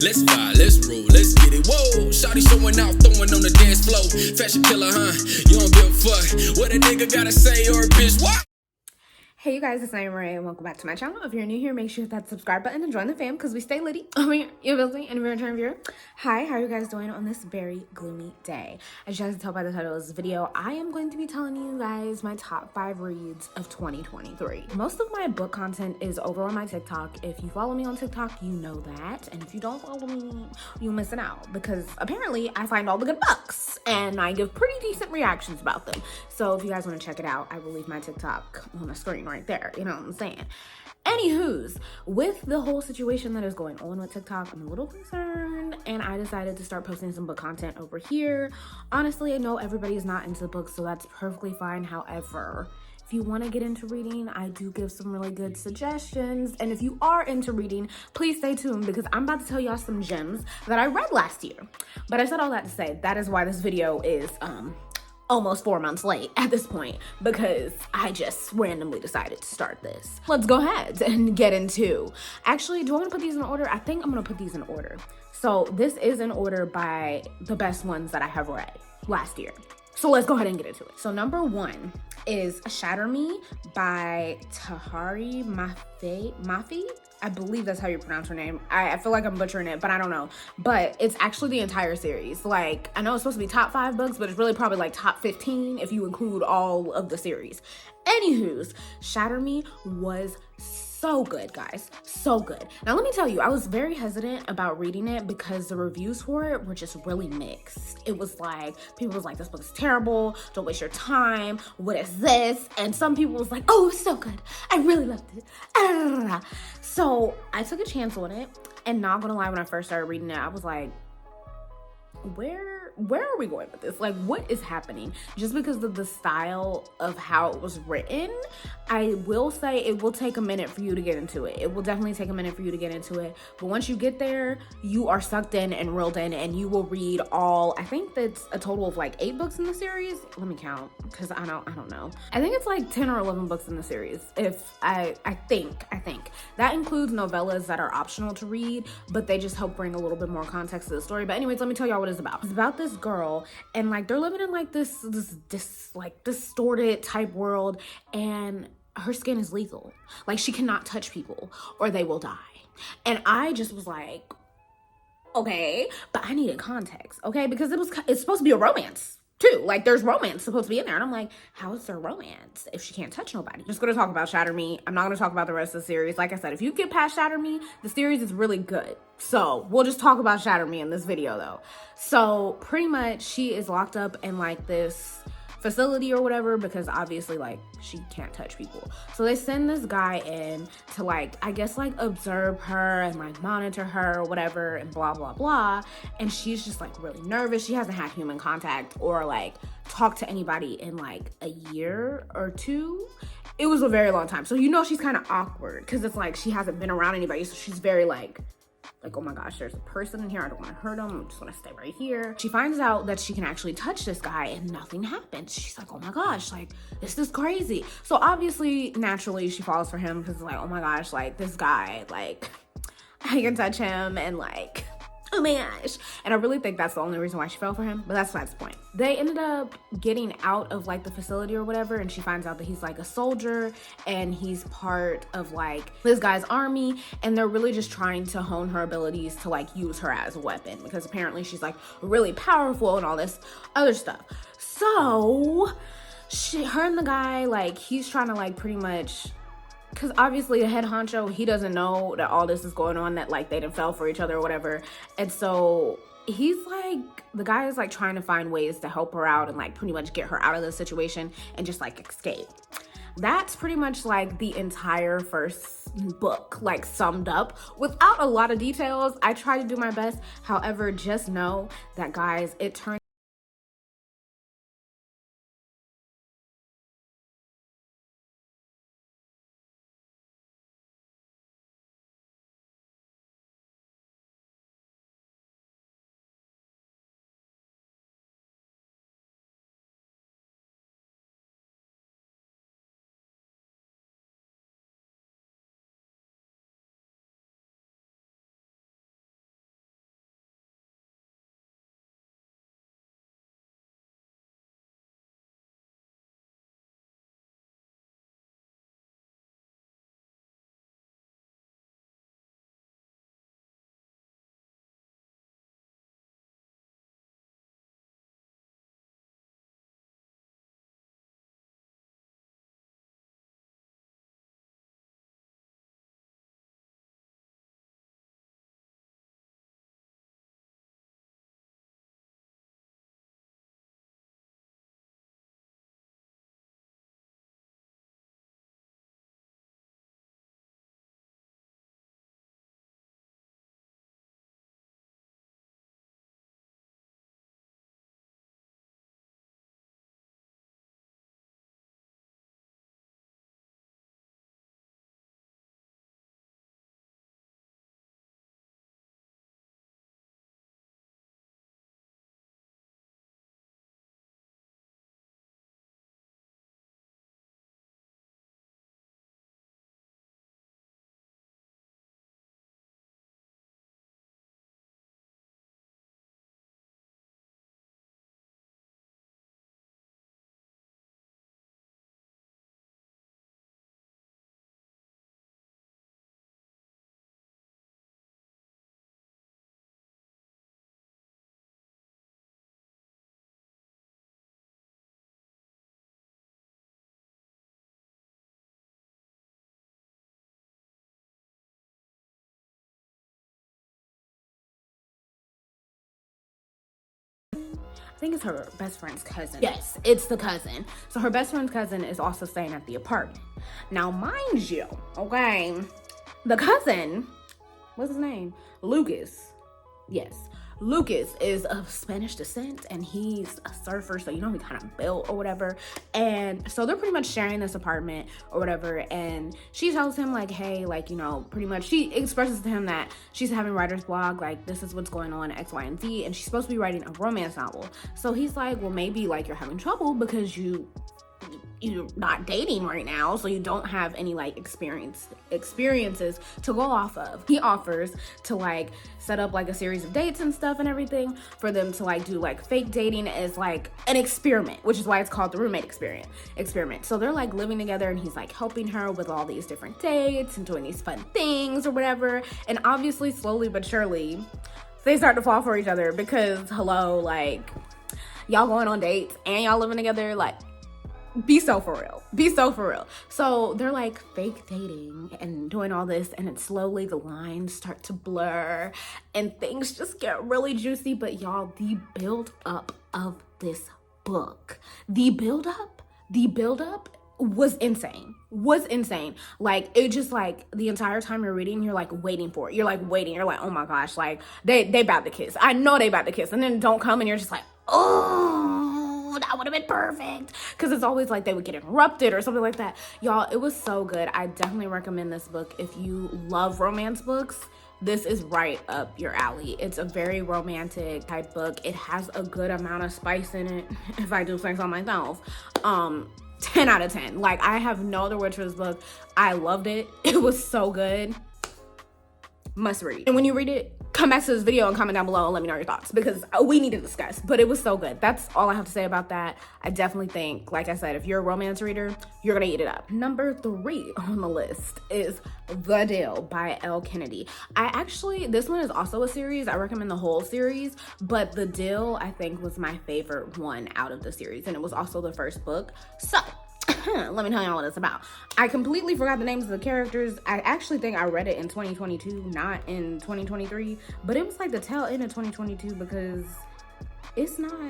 Let's vibe, let's roll, let's get it. Whoa, shawty showing out, throwing on the dance floor. Fashion killer, huh? You don't give a fuck what a nigga gotta say or a bitch. What? Hey you guys, it's Naimahrae and welcome back to my channel. If you're new here, make sure you hit that subscribe button and join the fam because we stay litty. I mean, you're building, and if you're a return viewer, hi, how are you guys doing on this very gloomy day? As you guys can tell by the title of this video, I am going to be telling you guys my top 5 reads of 2023. Most of my book content is over on my TikTok. If you follow me on TikTok, you know that. And if you don't follow me, you're missing out because apparently I find all the good books and I give pretty decent reactions about them. So if you guys want to check it out, I will leave my TikTok on the screen right there, you know what I'm saying? Anywho's, with the whole situation that is going on with TikTok, I'm a little concerned and I decided to start posting some book content over here. Honestly, I know everybody is not into books, so that's perfectly fine. However, if you want to get into reading, I do give some really good suggestions. And if you are into reading, please stay tuned because I'm about to tell y'all some gems that I read last year. But I said all that to say, that is why this video is almost 4 months late at this point because I just randomly decided to start this. Let's go ahead and get into, actually, do I want to put these in order? I think I'm going to put these in order. So this is in order by the best ones that I have read last year. So let's go ahead and get into it. So number 1 is Shatter Me by Tahari Mafi. I believe that's how you pronounce her name. I feel like I'm butchering it, but I don't know. But it's actually the entire series. Like, I know it's supposed to be top 5 books, but it's really probably like top 15 if you include all of the series. Anywho's, Shatter Me was so good, guys. So good. Now, let me tell you, I was very hesitant about reading it because the reviews for it were just really mixed. It was like, people was like, this book is terrible. Don't waste your time. What is this? And some people was like, oh, it's so good. I really loved it. So I took a chance on it. And not gonna lie, when I first started reading it, I was like, where are we going with this? Like, what is happening? Just because of the style of how it was written, I will say it will take a minute for you to get into it. It will definitely take a minute for you to get into it. But once you get there, you are sucked in and reeled in, and you will read all, I think that's a total of like 8 books in the series. Let me count, because I don't know. I think it's like 10 or 11 books in the series. If I think. That includes novellas that are optional to read, but they just help bring a little bit more context to the story. But anyways, let me tell y'all what it's about. It's about this girl, and like they're living in like this like distorted type world, and her skin is lethal. Like, she cannot touch people or they will die. And I just was like, okay, but I needed context, okay? Because it's supposed to be a romance too. Like, there's romance supposed to be in there. And I'm like, how is there romance if she can't touch nobody? I'm just gonna talk about Shatter Me. I'm not gonna talk about the rest of the series. Like I said, if you get past Shatter Me, the series is really good. So we'll just talk about Shatter Me in this video though. So pretty much she is locked up in like this facility or whatever because obviously like she can't touch people. So they send this guy in to like, I guess like observe her and like monitor her or whatever and blah blah blah. And she's just like really nervous. She hasn't had human contact or like talked to anybody in like a year or 2. It was a very long time. So you know she's kind of awkward because it's like she hasn't been around anybody. So she's very like, oh my gosh, there's a person in here. I don't want to hurt him. I just want to stay right here. She finds out that she can actually touch this guy and nothing happens. She's like, oh my gosh, like, this is crazy. So obviously, naturally, she falls for him because it's like, oh my gosh, like, this guy, like, I can touch him and like, oh my gosh. And I really think that's the only reason why she fell for him, but that's besides the point. They ended up getting out of like the facility or whatever, and she finds out that he's like a soldier and he's part of like this guy's army, and they're really just trying to hone her abilities to like use her as a weapon because apparently she's like really powerful and all this other stuff. So her and the guy, like, he's trying to like pretty much, because obviously the head honcho, he doesn't know that all this is going on, that like they didn't fell for each other or whatever. And so he's like, the guy is like trying to find ways to help her out and like pretty much get her out of the situation and just like escape. That's pretty much like the entire first book, like summed up without a lot of details. I try to do my best. However, just know that, guys, it turns I think it's her best friend's cousin. Yes, it's the cousin. So her best friend's cousin is also staying at the apartment. Now, mind you, okay, the cousin, what's his name? Lucas. Yes. Lucas is of Spanish descent and he's a surfer, so he kind of built or whatever. And so they're pretty much sharing this apartment or whatever. And she tells him like, hey, like, pretty much she expresses to him that she's having writer's block, like this is what's going on, X, Y, and Z. And she's supposed to be writing a romance novel. So he's like, well, maybe like you're having trouble because you're not dating right now, so you don't have any like experiences to go off of. He offers to like set up like a series of dates and stuff and everything for them to like do like fake dating as like an experiment, which is why it's called the roommate experiment. So they're like living together and he's like helping her with all these different dates and doing these fun things or whatever. And obviously slowly but surely they start to fall for each other because hello, like y'all going on dates and y'all living together, like be so for real. So they're like fake dating and doing all this, and then slowly the lines start to blur and things just get really juicy. But y'all, the build up of this book, the build up was insane. Like it just like the entire time you're reading, you're like waiting for it. You're like waiting. You're like, oh my gosh, like they about to kiss. I know they about to kiss, and then don't come, and you're just like, oh, that would have been perfect, because it's always like they would get interrupted or something like that. Y'all, it was so good. I definitely recommend this book if you love romance books. This is right up your alley. It's a very romantic type book. It has a good amount of spice in it, if I do say so myself. 10 out of 10. Like, I have no other words for this book. I loved it. It was so good. Must read. And when you read it, come back to this video and comment down below and let me know your thoughts, because we need to discuss. But it was so good. That's all I have to say about that. I definitely think, like I said, if you're a romance reader, you're gonna eat it up. Number 3 on the list is The Deal by Elle Kennedy. This one is also a series. I recommend the whole series, but The Deal, I think, was my favorite one out of the series, and it was also the first book. So let me tell y'all what it's about. I completely forgot the names of the characters. I actually think I read it in 2022, not in 2023, but it was like the tail end of 2022 because it's not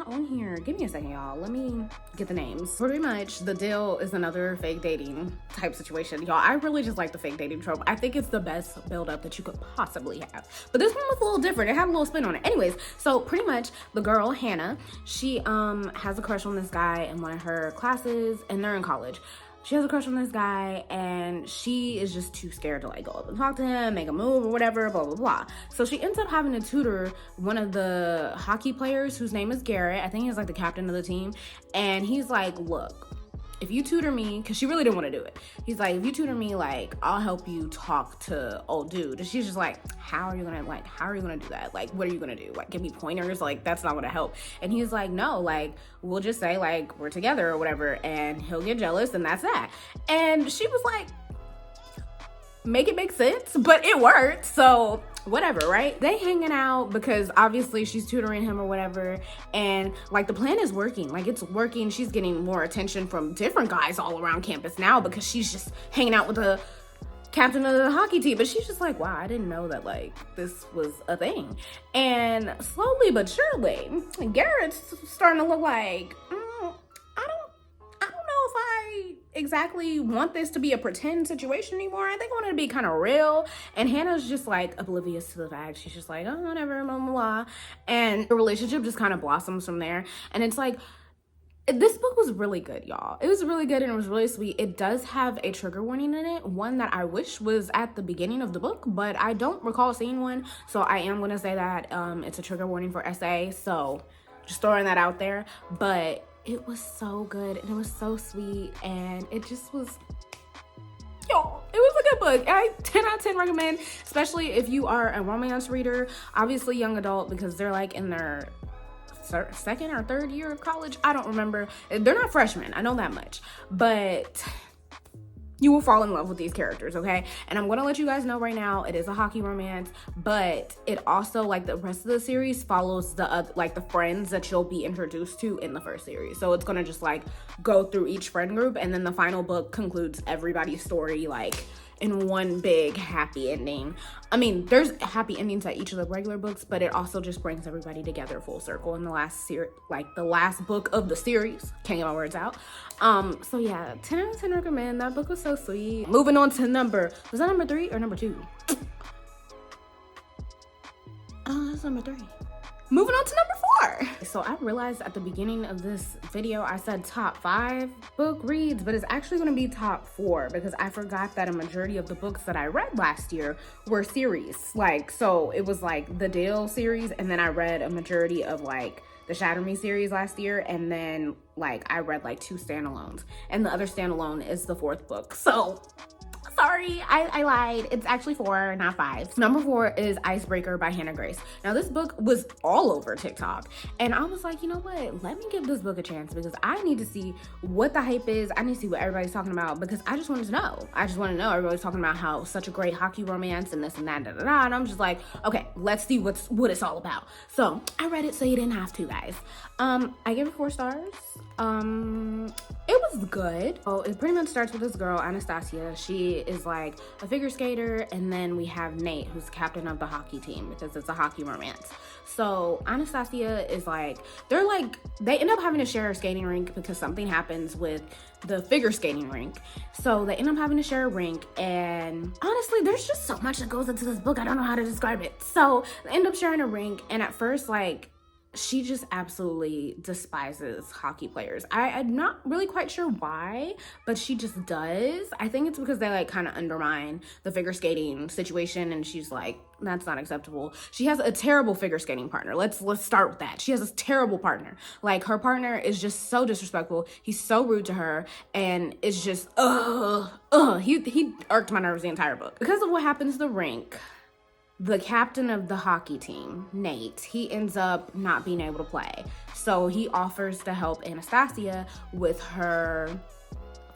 on here. Give me a second, y'all. Let me get the names. Pretty much, The Deal is another fake dating type situation. Y'all, I really just like the fake dating trope. I think it's the best build-up that you could possibly have. But this one was a little different. It had a little spin on it. Anyways, so pretty much the girl, Hannah, she has a crush on this guy in one of her classes, and they're in college. She has a crush on this guy, and she is just too scared to like go up and talk to him, make a move or whatever, blah, blah, blah. So she ends up having to tutor one of the hockey players whose name is Garrett. I think he's like the captain of the team. And he's like, look, if you tutor me, because she really didn't want to do it. He's like, if you tutor me, like, I'll help you talk to old dude. And she's just like, how are you gonna do that? Like, what are you gonna do? Like, give me pointers? Like, that's not gonna help. And he's like, no, like, we'll just say, like, we're together or whatever, and he'll get jealous, and that's that. And she was like, make it make sense, but it worked, so whatever, right? They hanging out because obviously she's tutoring him or whatever, and like the plan is working. Like, it's working. She's getting more attention from different guys all around campus now because she's just hanging out with the captain of the hockey team. But she's just like, wow, I didn't know that like this was a thing. And slowly but surely, Garrett's starting to look like, I don't know if I exactly want this to be a pretend situation anymore. I think I want it to be kind of real. And Hannah's just like oblivious to the fact. She's just like, oh, whatever, blah, blah, blah. And the relationship just kind of blossoms from there. And it's like, this book was really good, y'all. It was really good and it was really sweet. It does have a trigger warning in it, one that I wish was at the beginning of the book, but I don't recall seeing one. So I am going to say that it's a trigger warning for SA. So just throwing that out there. But it was so good and it was so sweet, and it just was, yo, it was a good book. I 10 out of 10 recommend, especially if you are a romance reader, obviously young adult, because they're like in their second or third year of college. I don't remember. They're not freshmen, I know that much, but you will fall in love with these characters, okay? And I'm gonna let you guys know right now, it is a hockey romance, but it also, like the rest of the series, follows the like the friends that you'll be introduced to in the first series. So it's gonna just like go through each friend group, and then the final book concludes everybody's story like in one big happy ending. I mean, there's happy endings at each of the regular books, but it also just brings everybody together full circle in the last the last book of the series. Can't get my words out. So yeah, 10 out of 10 recommend. That book was so sweet. Moving on to was that number 3 or number 2? Oh, that's number 3. Moving on to number 4. So I realized at the beginning of this video, I said top 5 book reads, but it's actually gonna be top 4 because I forgot that a majority of the books that I read last year were series. Like, so it was like the Dale series, and then I read a majority of like the Shatter Me series last year, and then like I read like 2 standalones, and the other standalone is the 4th book. So sorry, I lied. It's actually 4, not 5. Number 4 is Icebreaker by Hannah Grace. Now this book was all over TikTok, and I was like, you know what? Let me give this book a chance because I need to see what the hype is. I need to see what everybody's talking about because I just wanted to know. I just want to know. Everybody's talking about how such a great hockey romance and this and that, and I'm just like, okay, let's see what it's all about. So I read it so you didn't have to, guys. I gave it 4 stars. It was good. Oh, it pretty much starts with this girl, Anastasia. She is like a figure skater, and then we have Nate, who's captain of the hockey team because it's a hockey romance. So Anastasia is like, they end up having to share a skating rink because something happens with the figure skating rink. So they end up having to share a rink, and honestly, there's just so much that goes into this book. I don't know how to describe it. So they end up sharing a rink, and at first, like, she just absolutely despises hockey players. I'm not really quite sure why, but she just does. I think it's because they like kind of undermine the figure skating situation, and she's like, that's not acceptable. She has a terrible figure skating partner. Let's start with that. She has a terrible partner. Like, her partner is just so disrespectful. He's so rude to her, and it's just he irked my nerves the entire book. Because of what happens to the Rink, the captain of the hockey team, Nate, he ends up not being able to play. So he offers to help Anastasia with her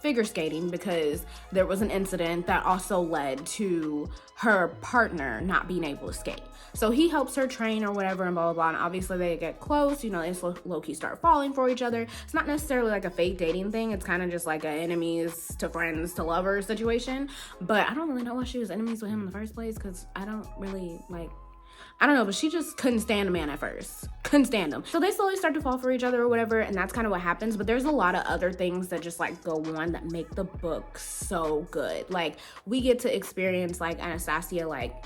figure skating because there was an incident that also led to her partner not being able to skate. So he helps her train or whatever and blah, blah, blah. And obviously they get close, you know, they low-key start falling for each other. It's not necessarily like a fake dating thing. It's kind of just like a enemies to friends to lovers situation. But I don't really know why she was enemies with him in the first place because I don't know, but she just couldn't stand a man at first. Couldn't stand him. So they slowly start to fall for each other or whatever, and that's kind of what happens. But there's a lot of other things that just like go on that make the book so good. Like, we get to experience like Anastasia like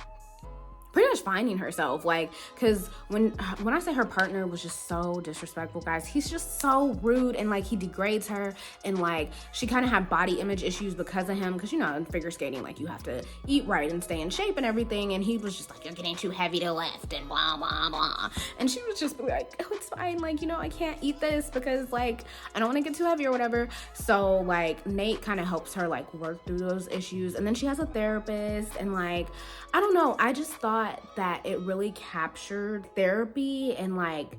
pretty much finding herself, like, because when I say her partner was just so disrespectful, guys, he's just so rude, and like he degrades her, and like she kind of had body image issues because of him, because you know in figure skating like you have to eat right and stay in shape and everything, and he was just like, you're getting too heavy to lift and blah blah blah, and she was just like, oh, it's fine, like, you know, I can't eat this because like I don't want to get too heavy or whatever. So like Nate kind of helps her like work through those issues, and then she has a therapist, and like I don't know, I just thought that it really captured therapy and like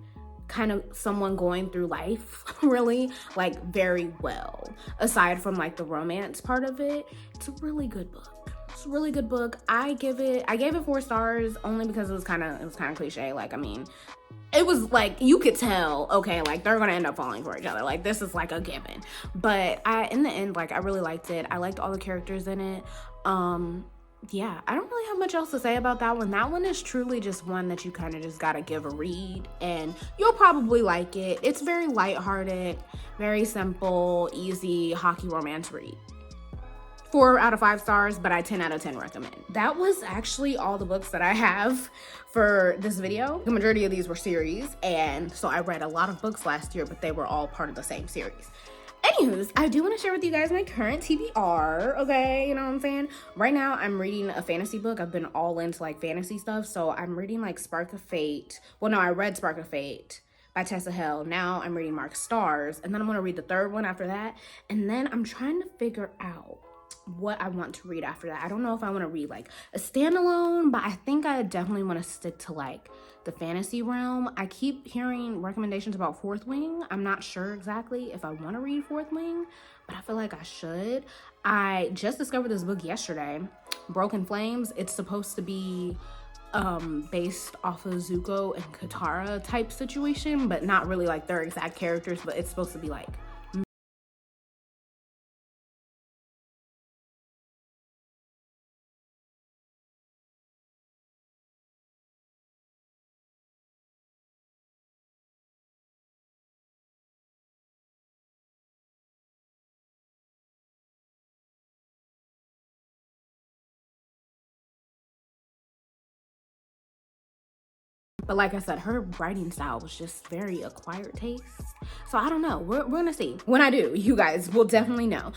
kind of someone going through life really like very well, aside from like the romance part of it. It's a really good book. It's a really good book. I gave it 4 stars only because it was kind of cliche. Like, I mean, it was like, you could tell, okay, like they're gonna end up falling for each other. Like, this is like a given. But in the end, like, I really liked it. I liked all the characters in it. Yeah, I don't really have much else to say about that one. That one is truly just one that you kind of just gotta give a read, and you'll probably like it. It's very lighthearted, very simple, easy hockey romance read. 4 out of 5 stars, but I 10 out of 10 recommend. That was actually all the books that I have for this video. The majority of these were series, and so I read a lot of books last year, but they were all part of the same series. Anywho's, I do want to share with you guys my current TBR, okay? You know what I'm saying? Right now, I'm reading a fantasy book. I've been all into, like, fantasy stuff, so I'm reading, like, Spark of Fate. Well, no, I read Spark of Fate by Tessa Hill. Now I'm reading Mark Stars, and then I'm going to read the 3rd one after that, and then I'm trying to figure out what I want to read after that. I don't know if I want to read, like, a standalone, but I think I definitely want to stick to, like, the fantasy realm. I keep hearing recommendations about Fourth Wing. I'm not sure exactly if I want to read Fourth Wing, but I feel like I should. I just discovered this book yesterday, Broken Flames. It's supposed to be based off of Zuko and Katara type situation, but not really like their exact characters, but it's supposed to be like But like I said, her writing style was just very acquired taste. So I don't know. We're gonna see. When I do, you guys will definitely know.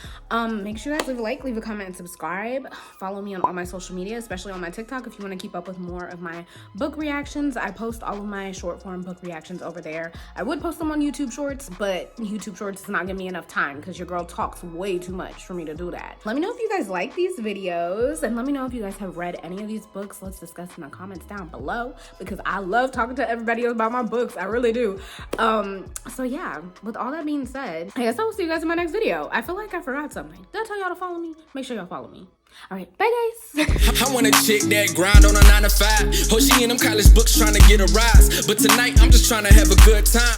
Make sure you guys leave a like, leave a comment, and subscribe. Follow me on all my social media, especially on my TikTok if you want to keep up with more of my book reactions. I post all of my short form book reactions over there. I would post them on YouTube Shorts, but YouTube Shorts does not give me enough time because your girl talks way too much for me to do that. Let me know if you guys like these videos, and let me know if you guys have read any of these books. Let's discuss in the comments down below because I love talking to everybody else about my books. I really do. So yeah, with all that being said, I guess I will see you guys in my next video. I feel like I forgot something. Did I tell y'all to follow me? Make sure y'all follow me. All right, bye guys. I want a chick that grind on a 9 to 5. Oh, she in them college books trying to get a rise. But tonight, I'm just trying to have a good time.